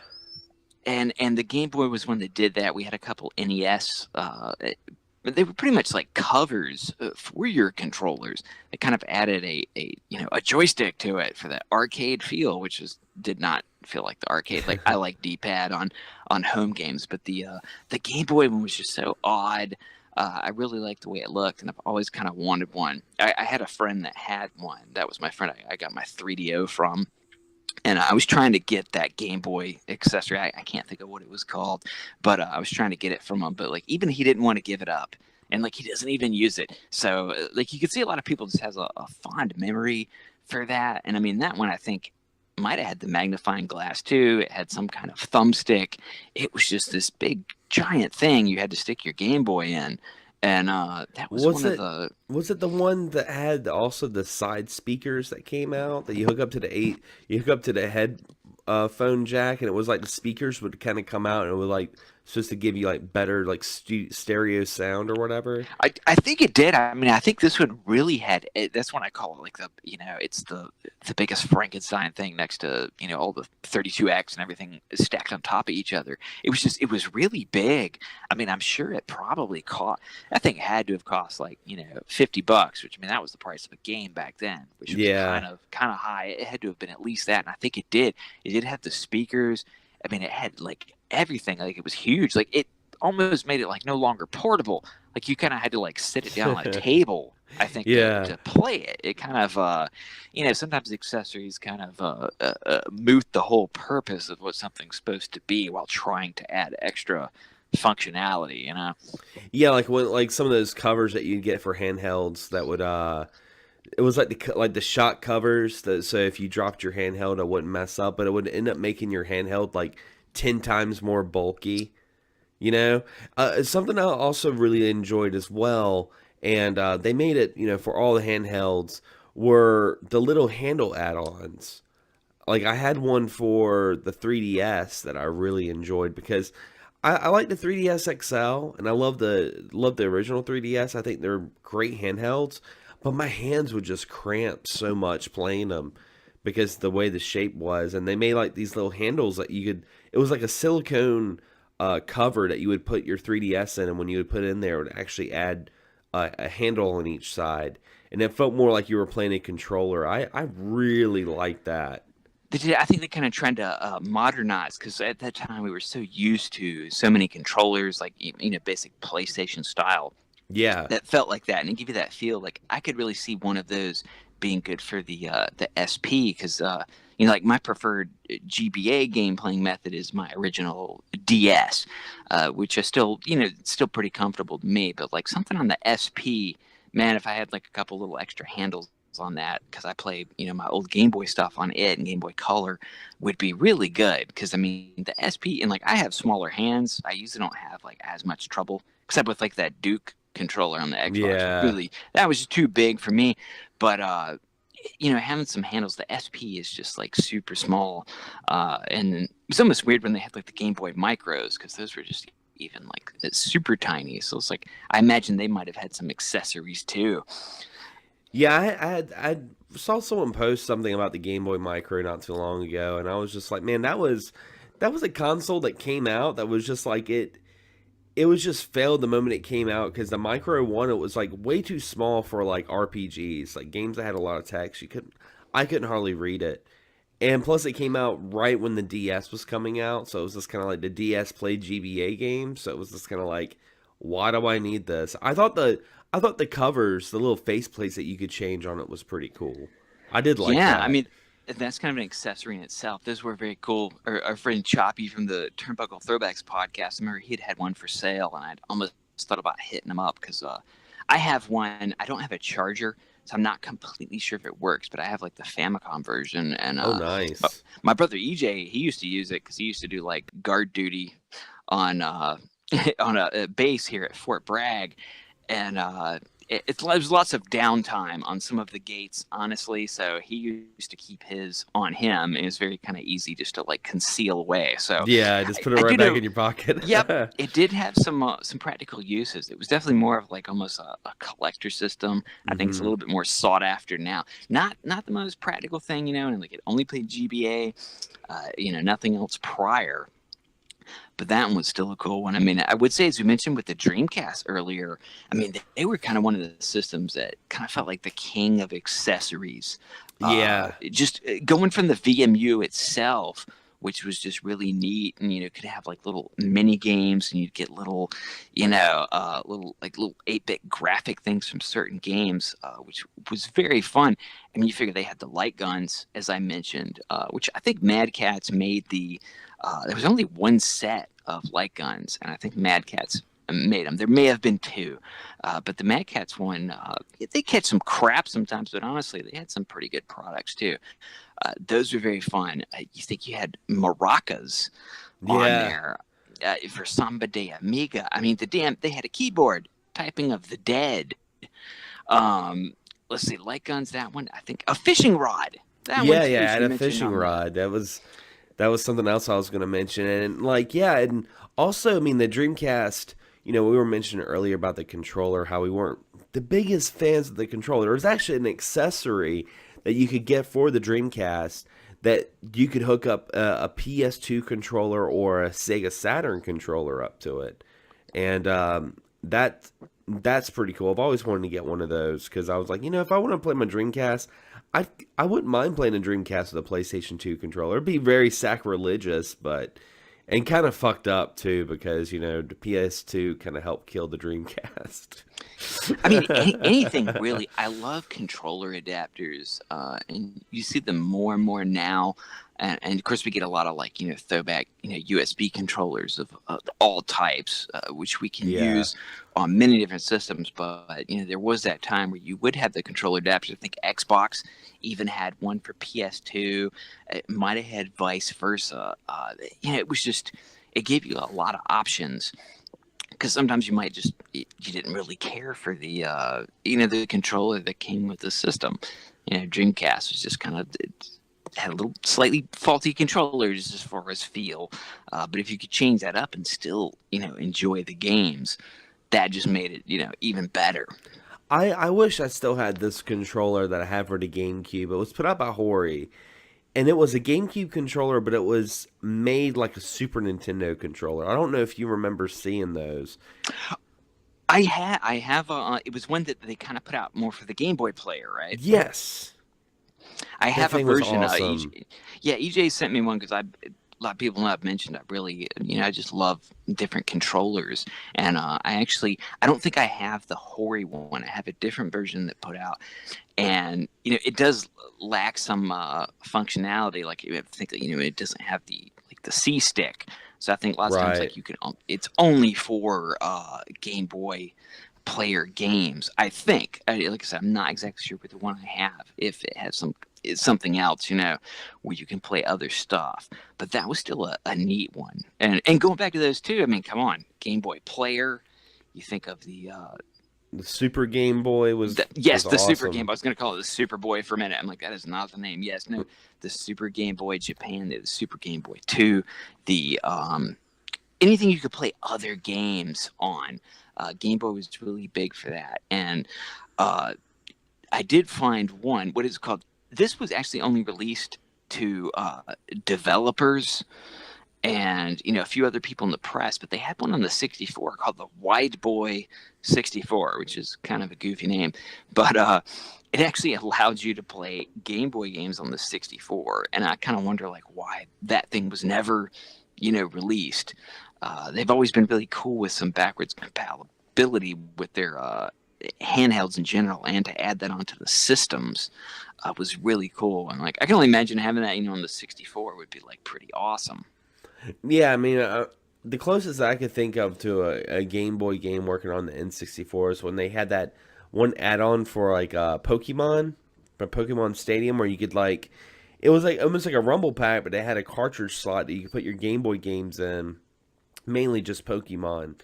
And the Game Boy was one that did that. We had a couple NES. They were pretty much like covers for your controllers. They kind of added a joystick to it for that arcade feel, which did not feel like the arcade. Like I like D-pad on home games, but the Game Boy one was just so odd. I really liked the way it looked, and I've always kind of wanted one. I had a friend that had one. That was my friend I got my 3DO from. And I was trying to get that Game Boy accessory. I can't think of what it was called, but I was trying to get it from him. But like, even he didn't want to give it up, and like, he doesn't even use it. So like, you can see a lot of people just has a fond memory for that. And I mean, that one I think might have had the magnifying glass too. It had some kind of thumbstick. It was just this big giant thing you had to stick your Game Boy in. And that was Was it the one that had also the side speakers that came out that you hook up to the head phone jack, and it was like the speakers would kind of come out and it would like supposed to give you like better like stereo sound or whatever. I think it did. I mean, I think this one really had. That's what I call it, like it's the biggest Frankenstein thing next to all the 32X and everything stacked on top of each other. It was really big. I mean, I'm sure it probably cost. That thing had to have cost like $50, which I mean that was the price of a game back then, which was kind of high. It had to have been at least that, and I think it did. It did have the speakers. I mean, it had like everything. Like it was huge. Like it almost made it like no longer portable. Like you kind of had to like sit it down on a table, I think, to play it. It kind of, sometimes accessories kind of moot the whole purpose of what something's supposed to be while trying to add extra functionality. Yeah, like some of those covers that you get for handhelds that would it was like the shock covers so if you dropped your handheld it wouldn't mess up, but it would end up making your handheld like 10 times more bulky. Something I also really enjoyed as well, and they made it for all the handhelds, were the little handle add-ons. Like I had one for the 3DS that I really enjoyed because I like the 3DS XL and I love the original 3DS. I think they're great handhelds, but my hands would just cramp so much playing them because the way the shape was. And they made like these little handles that it was like a silicone cover that you would put your 3DS in, and when you would put it in there, it would actually add a handle on each side. And it felt more like you were playing a controller. I really liked that. I think they kind of tried to modernize, because at that time we were so used to so many controllers, like basic PlayStation style. Yeah, that felt like that, and it gave you that feel. Like I could really see one of those being good for the SP, because like my preferred GBA game playing method is my original DS, which is still still pretty comfortable to me. But like something on the SP, man, if I had like a couple little extra handles on that, because I play my old Game Boy stuff on it and Game Boy Color, would be really good. Because I mean the SP, and like I have smaller hands, I usually don't have like as much trouble, except with like that Duke controller on the Xbox. Yeah. Really, that was just too big for me. But having some handles, the SP is just like super small, and it's almost weird when they had like the Game Boy Micros, because those were just even like super tiny. So it's like I imagine they might have had some accessories too. Yeah, I saw someone post something about the Game Boy Micro not too long ago, and I was just like, man, that was a console that came out that was just like it was just failed the moment it came out, because the Micro One, it was like way too small for like RPGs, like games that had a lot of text. I couldn't hardly read it, and plus it came out right when the DS was coming out, so it was just kind of like the DS played GBA games, so it was just kind of like, why do I need this? I thought the covers, the little faceplates that you could change on it, was pretty cool. I did like that. Yeah, I mean, that's kind of an accessory in itself. Those were very cool. Our friend Choppy from the Turnbuckle Throwbacks podcast, I remember he'd had one for sale, and I'd almost thought about hitting him up, because I have one. I don't have a charger, so I'm not completely sure if it works, but I have like the Famicom version. And oh, nice. My brother EJ, he used to use it because he used to do like guard duty on on a base here at Fort Bragg, and there's lots of downtime on some of the gates, honestly. So he used to keep his on him, and it's very kind of easy just to like conceal away. So yeah, just put it right back in your pocket. Yep, it did have some practical uses. It was definitely more of like almost a collector system. I think it's a little bit more sought after now. Not the most practical thing, and like it only played GBA, nothing else prior. But that one was still a cool one. I mean, I would say, as we mentioned with the Dreamcast earlier, I mean, they were kind of one of the systems that kind of felt like the king of accessories. Yeah. Just going from the VMU itself, which was just really neat, and could have like little mini games, and you'd get little 8-bit graphic things from certain games, which was very fun. I mean, you figure they had the light guns, as I mentioned, which I think Mad Catz made the. There was only one set of light guns, and I think Mad Catz made them. There may have been two, but the Mad Catz one, they catch some crap sometimes, but honestly, they had some pretty good products too. Those were very fun. You think you had maracas on there for Samba de Amiga. I mean, they had a keyboard, Typing of the Dead. Let's see, light guns, that one. I think a fishing rod. That one too, I had a fishing rod. that was something else I was going to mention. And like, yeah, and also, I mean, the Dreamcast, we were mentioning earlier about the controller, how we weren't the biggest fans of the controller. There was actually an accessory that you could get for the Dreamcast that you could hook up a PS2 controller or a Sega Saturn controller up to it. And that's pretty cool. I've always wanted to get one of those because I was like, if I want to play my Dreamcast, I wouldn't mind playing a Dreamcast with a PlayStation 2 controller. It'd be very sacrilegious, and kind of fucked up too because, the PS2 kind of helped kill the Dreamcast. I mean, anything really. I love controller adapters, and you see them more and more now. And of course, we get a lot of throwback, USB controllers of all types, which we can use on many different systems. But there was that time where you would have the controller adapters. I think Xbox even had one for PS2. It might have had vice versa. It was just, it gave you a lot of options. Because sometimes you might you didn't really care for the the controller that came with the system. Dreamcast was just kind of had a little slightly faulty controllers as far as feel, but if you could change that up and still enjoy the games, that just made it even better. I wish I still had this controller that I have for the GameCube. It was put out by Hori. And it was a GameCube controller, but it was made like a Super Nintendo controller. I don't know if you remember seeing those. I have. It was one that they kind of put out more for the Game Boy player, right? Yes. I have a version. Awesome. EJ sent me one because a lot of people know I've mentioned I really, I just love different controllers. And I don't think I have the Hori one. I have a different version that put out. And, it does lack some functionality. Like, I think that, it doesn't have the C stick. So I think lots of times, you can, it's only for Game Boy player games, I think. Like I said, I'm not exactly sure with the one I have, if it has something else, where you can play other stuff. But that was still a neat one. And going back to those two, I mean, come on, Game Boy player. You think of the Super Game Boy was awesome. Super Game Boy. I was going to call it the Super Boy for a minute. I'm like, that is not the name. Yes, no, the Super Game Boy Japan, the Super Game Boy 2, the anything you could play other games on. Game Boy was really big for that. And I did find one, what is it called? This was actually only released to developers and a few other people in the press, but they had one on the 64 called the Wide Boy 64, which is kind of a goofy name, but it actually allowed you to play Game Boy games on the 64. And I kind of wonder why that thing was never released. They've always been really cool with some backwards compatibility with their handhelds in general, and to add that onto the systems was really cool. And I can only imagine having that on the 64 would be pretty awesome. Yeah, I mean, the closest I could think of to a Game Boy game working on the N64 is when they had that one add-on for Pokemon Stadium, where you could it was almost like a Rumble Pack, but they had a cartridge slot that you could put your Game Boy games in, mainly just Pokemon.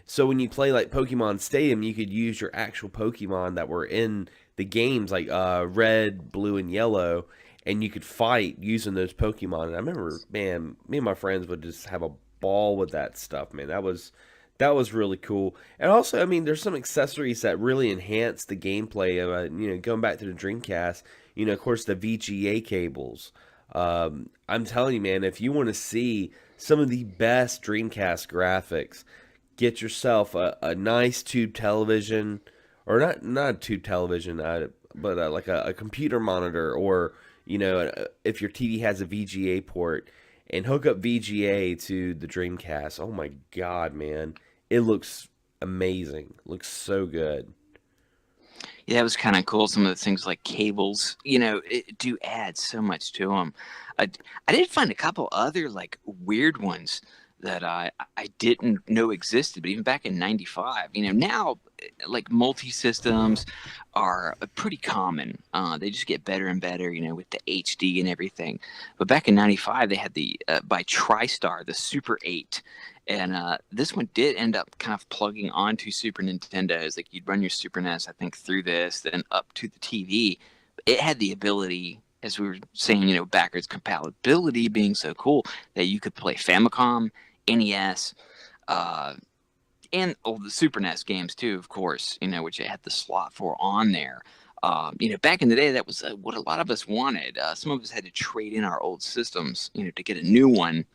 So when you play Pokemon Stadium, you could use your actual Pokemon that were in the games, red, blue, and yellow, and you could fight using those Pokemon. And I remember, man, me and my friends would just have a ball with that stuff, man. That was really cool. And also, I mean, there's some accessories that really enhance the gameplay of, going back to the Dreamcast, of course, the VGA cables. I'm telling you, man, if you want to see some of the best Dreamcast graphics, get yourself a nice tube television, or not a tube television, but a computer monitor, or if your TV has a VGA port, and hook up VGA to the Dreamcast. Oh my God, man, it looks amazing. It looks so good. Yeah, it was kind of cool. Some of the things like cables, it do add so much to them. I did find a couple other weird ones that I didn't know existed, but even back in '95, now multi-systems are pretty common. They just get better and better, with the HD and everything. But back in '95, they had the by TriStar, the Super 8. And this one did end up kind of plugging onto Super Nintendos. You'd run your Super NES, I think, through this, then up to the TV. It had the ability, as we were saying, backwards compatibility being so cool that you could play Famicom, NES, and the Super NES games too, of course, which it had the slot for on there. Back in the day, that was what a lot of us wanted. Some of us had to trade in our old systems, to get a new one.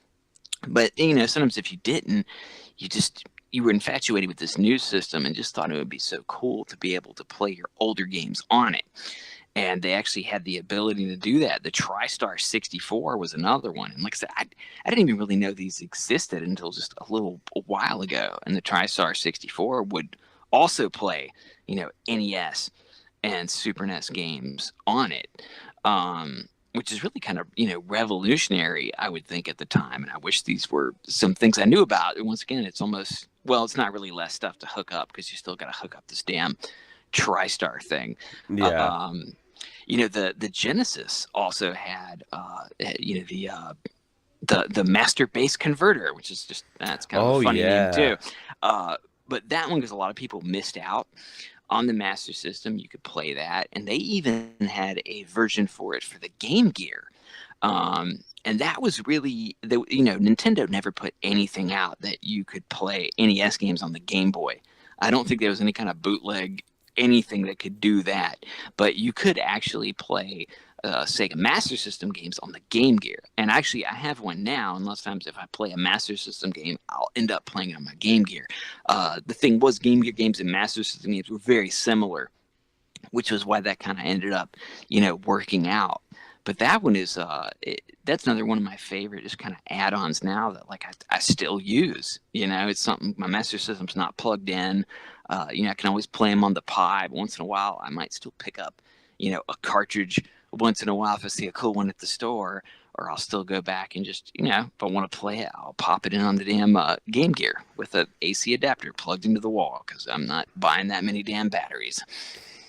But, sometimes if you didn't, you were infatuated with this new system and just thought it would be so cool to be able to play your older games on it. And they actually had the ability to do that. The TriStar 64 was another one. And like I said, I didn't even really know these existed until just a while ago. And the TriStar 64 would also play, NES and Super NES games on it, which is really kind of, revolutionary, I would think, at the time. And I wish these were some things I knew about. And once again, it's almost, it's not really less stuff to hook up because you still got to hook up this damn TriStar thing. Yeah. The Genesis also had, the master base converter, which is that's kind of a funny name too. But that one, because a lot of people missed out on the Master System, you could play that, and they even had a version for it for the Game Gear. And that was really, Nintendo never put anything out that you could play NES games on the Game Boy. I don't think there was any kind of bootleg anything that could do that, but you could actually play Sega Master System games on the Game Gear. And actually, I have one now, and lots of times if I play a Master System game, I'll end up playing it on my Game Gear. The thing was, Game Gear games and Master System games were very similar, which was why that kind of ended up, working out. But that one is, that's another one of my favorite just kind of add-ons now that I still use. It's something, my Master System's not plugged in. I can always play them on the Pi, but once in a while I might still pick up, a cartridge once in a while if I see a cool one at the store, or I'll still go back and just, if I want to play it, I'll pop it in on the damn Game Gear with an AC adapter plugged into the wall because I'm not buying that many damn batteries.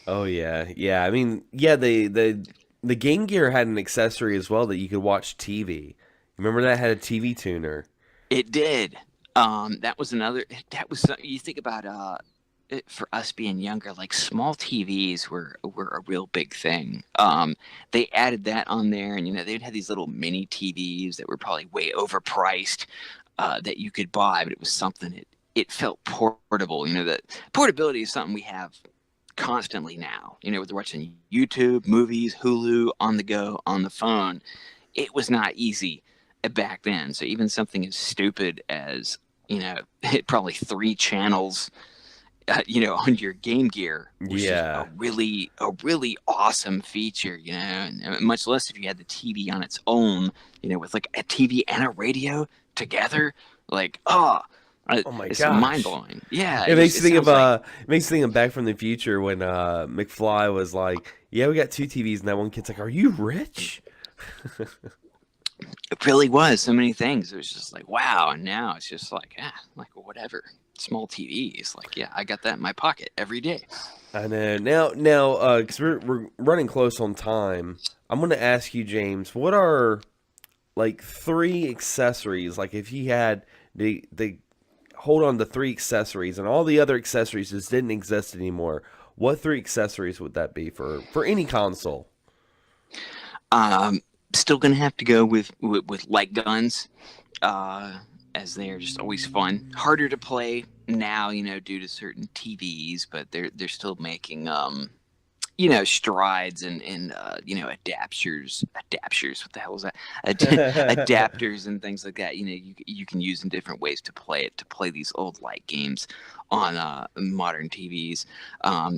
Oh yeah, yeah. I mean, yeah. The Game Gear had an accessory as well that you could watch TV. Remember that had a TV tuner? It did. That was another. That was you think about for us being younger, like small TVs were a real big thing. They added that on there, and they'd have these little mini TVs that were probably way overpriced that you could buy, but it was something. It felt portable. That portability is something we have constantly now. We're watching YouTube, movies, Hulu, on the go, on the phone. It was not easy back then. So even something as stupid as probably 3 channels. On your Game Gear, which is a really awesome feature, and much less if you had the TV on its own, with like a TV and a radio together, oh my gosh, mind blowing. Yeah, it makes you think of Back from the Future when McFly was like, "Yeah, we got 2 TVs," and that one kid's like, "Are you rich?" It really was so many things. It was just like, wow, and now it's just like, whatever. Small TVs, I got that in my pocket every day. I know. Now, because we're running close on time, I'm going to ask you, James, what are 3 accessories? If you had the hold on to 3 accessories, and all the other accessories just didn't exist anymore, what 3 accessories would that be for any console? Still gonna have to go with light guns. As they are just always fun. Harder to play now, due to certain TVs, but they're still making strides and adapters. What the hell is that? Adapters and things like that. You can use in different ways to play these old light games on modern TVs. I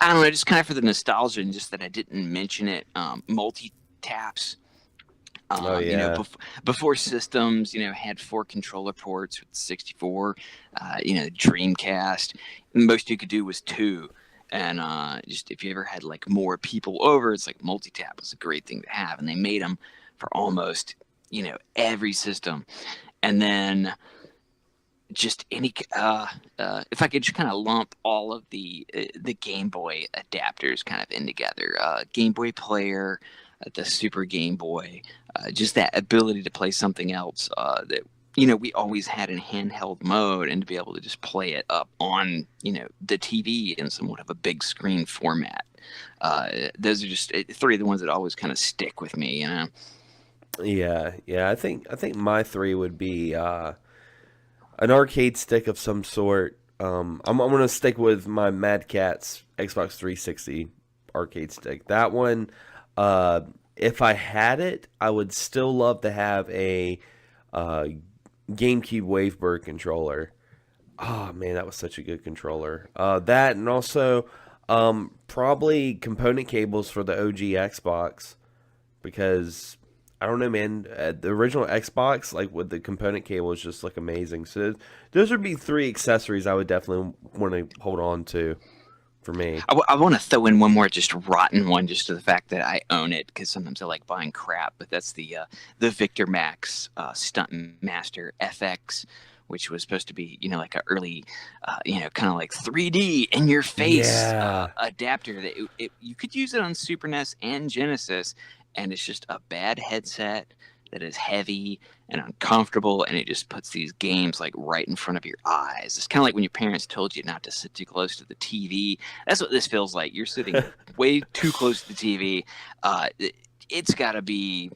don't know, just kind of for the nostalgia and just that I didn't mention it. Multi-taps. Before systems, had 4 controller ports with 64, Dreamcast, most you could do was 2. And just if you ever had more people over, it's multi-tap was a great thing to have. And they made them for almost, every system. And then just any, if I could just kind of lump all of the Game Boy adapters kind of in together, Game Boy Player, the Super Game Boy, just that ability to play something else that we always had in handheld mode, and to be able to just play it up on, the TV in somewhat of a big screen format. Those are just three of the ones that always kind of stick with me. Yeah. I think my three would be an arcade stick of some sort. I'm gonna stick with my Mad Catz Xbox 360 arcade stick. That one, if I had it, I would still love to have a GameCube Wavebird controller. Oh man, that was such a good controller. That, and also probably component cables for the OG Xbox, because I don't know, man. The original Xbox, like with the component cables, just look amazing. So those would be three accessories I would definitely want to hold on to for me. I want to throw in one more just rotten one, just to the fact that I own it, because sometimes I like buying crap. But that's the Victor Max Stuntmaster FX, which was supposed to be like an early, kind of like 3D in your face adapter that you could use it on Super NES and Genesis, and it's just a bad headset that is heavy and uncomfortable, and it just puts these games like right in front of your eyes. It's kind of like when your parents told you not to sit too close to the TV. That's what this feels like. You're sitting way too close to the TV. It's got to be,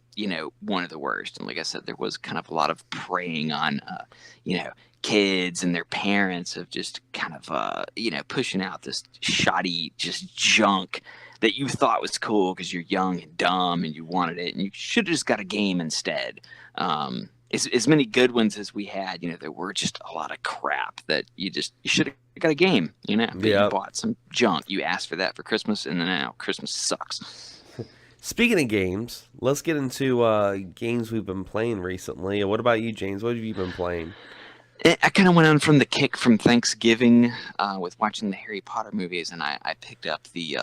one of the worst. And like I said, there was kind of a lot of preying on, kids and their parents of just kind of, pushing out this shoddy just junk that you thought was cool because you're young and dumb and you wanted it, and you should have just got a game instead. As many good ones as we had, there were just a lot of crap that you should have got a game, but you bought some junk. You asked for that for Christmas, and then now Christmas sucks. Speaking of games, let's get into games we've been playing recently. What about you, James? What have you been playing? I kind of went on from the kick from Thanksgiving with watching the Harry Potter movies, and I picked up the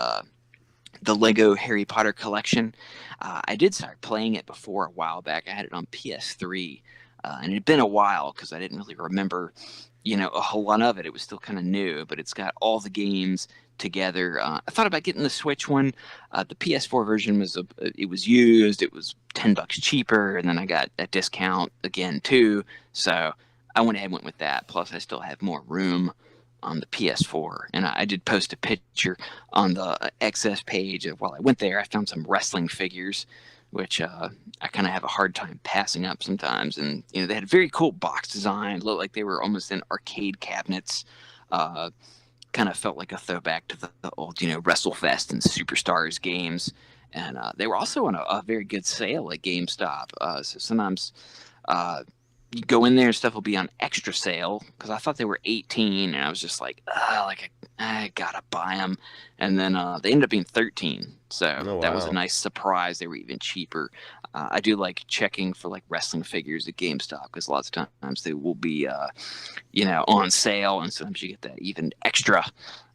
Lego Harry Potter collection. I did start playing it before a while back. I had it on PS3, and it had been a while because I didn't really remember, a whole lot of it. It was still kind of new, but it's got all the games together. I thought about getting the Switch one. The PS4 version was used. It was $10 cheaper, and then I got a discount again too. So I went ahead and went with that. Plus, I still have more room on the PS4, and I did post a picture on the XS page of while I went there. I found some wrestling figures, which I kind of have a hard time passing up sometimes. And they had a very cool box design. Looked like they were almost in arcade cabinets. Kind of felt like a throwback to the old WrestleFest and Superstars games. And they were also on a very good sale at GameStop. So sometimes you go in there and stuff will be on extra sale, because I thought they were 18, and I was just like, I gotta buy them. And then they ended up being 13, so that was a nice surprise. They were even cheaper. I do like checking for like wrestling figures at GameStop, because lots of times they will be on sale, and sometimes you get that even extra,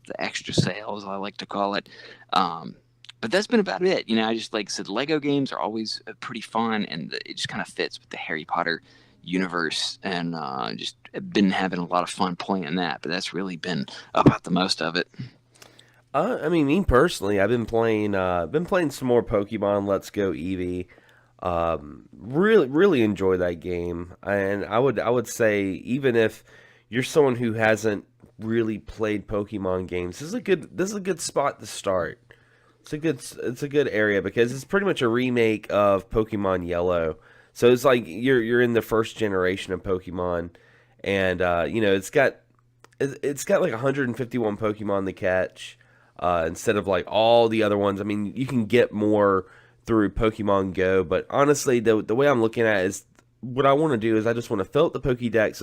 the extra sale, as I like to call it. But that's been about it. I just, like I said, Lego games are always pretty fun, and it just kind of fits with the Harry Potter universe, and just been having a lot of fun playing that. But that's really been about the most of it. Me personally, I've been playing some more Pokemon Let's Go Eevee. Really enjoy that game, and I would say, even if you're someone who hasn't really played Pokemon games, this is a good spot to start. It's a good area, because it's pretty much a remake of Pokemon Yellow. So it's like you're in the first generation of Pokemon, and it's got like 151 Pokemon to catch, instead of like all the other ones. I mean, you can get more through Pokemon Go, but honestly, the way I'm looking at it is, what I want to do is I just want to fill up the Pokédex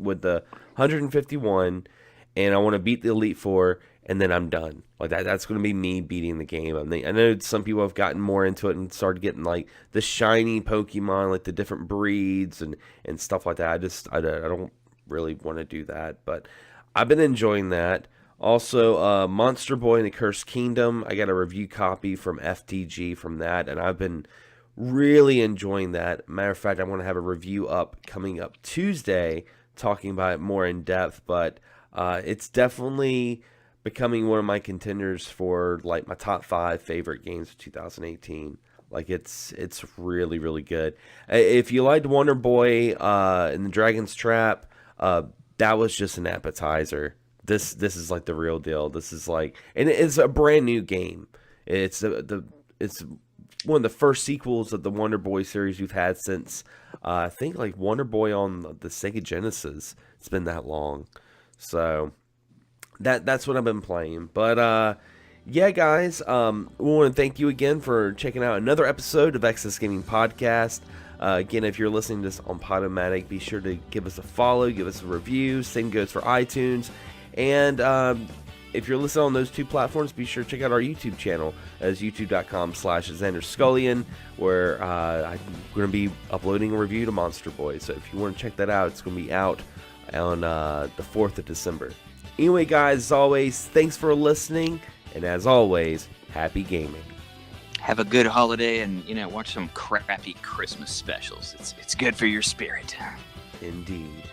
with the 151, and I want to beat the Elite Four, and then I'm done. Like that's going to be me beating the game. I know some people have gotten more into it and started getting like the shiny Pokemon, like the different breeds and stuff like that. I don't really want to do that, but I've been enjoying that. Also, Monster Boy and the Cursed Kingdom, I got a review copy from FTG from that, and I've been really enjoying that. Matter of fact, I want to have a review coming up Tuesday, talking about it more in depth, but it's definitely becoming one of my contenders for like my top 5 favorite games of 2018. Like it's really, really good. If you liked Wonder Boy and the Dragon's Trap, that was just an appetizer. This is like the real deal. This is like, and it's a brand new game. It's it's one of the first sequels of the Wonder Boy series we've had since I think like Wonder Boy on the Sega Genesis. It's been that long, so that's what I've been playing. But yeah, guys, we want to thank you again for checking out another episode of XSGaming Podcast. Again, if you're listening to this on Podomatic, be sure to give us a follow, give us a review. Same goes for iTunes. And if you're listening on those two platforms, be sure to check out our YouTube channel as youtube.com/XanderSkullion, where I'm going to be uploading a review to Monster Boy. So if you want to check that out, it's going to be out on the 4th of December. Anyway, guys, as always, thanks for listening. And as always, happy gaming. Have a good holiday, and watch some crappy Christmas specials. It's good for your spirit. Indeed.